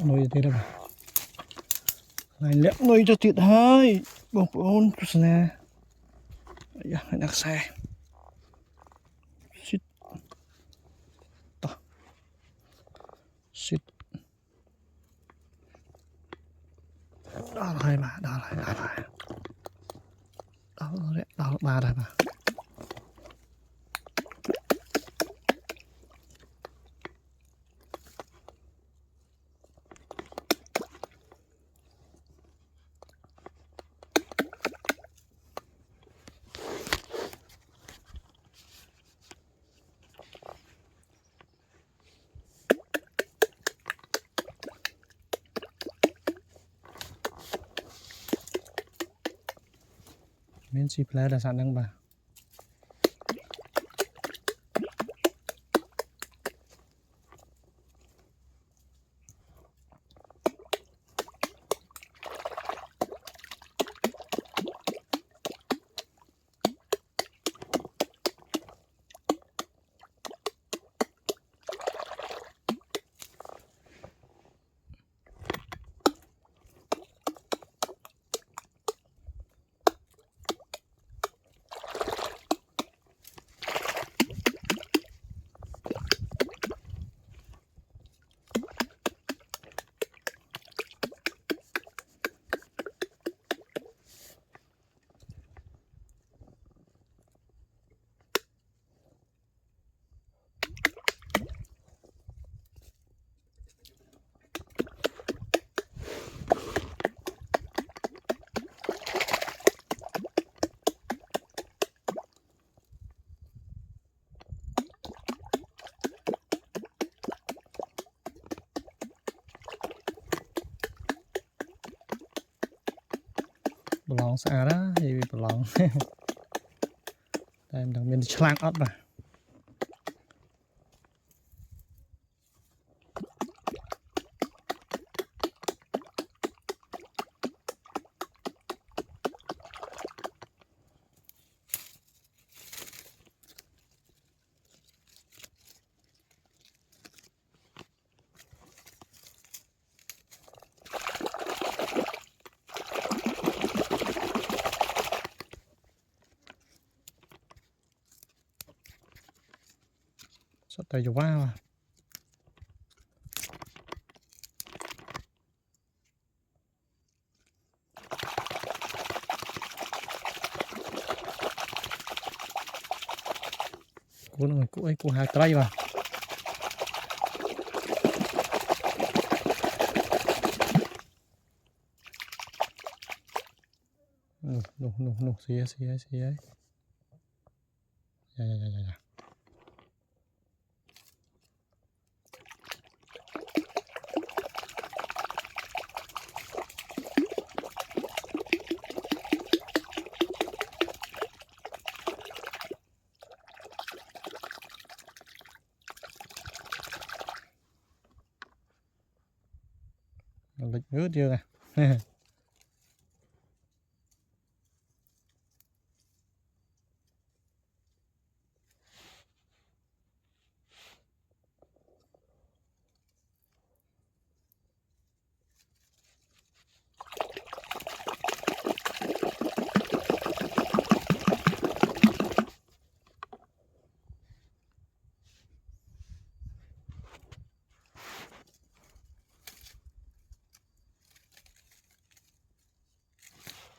nuôi thế đâu này lẹ nuôi cho tiệt hơi bông bông chút nè hãy đặt xe shit to shit đó rồi mà đó ba đây mà miếng xì play là sẵn đang bà lòng xa đó thì bị lòng đây đang bên chlang ớt rồi sắp tới vô vào cô ấy cô hai tay vào nụ xí ấy dạ lịch ngứa chưa nè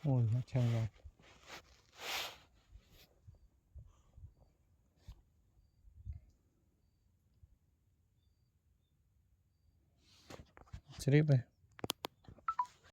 ôi nó treo rồi strip đây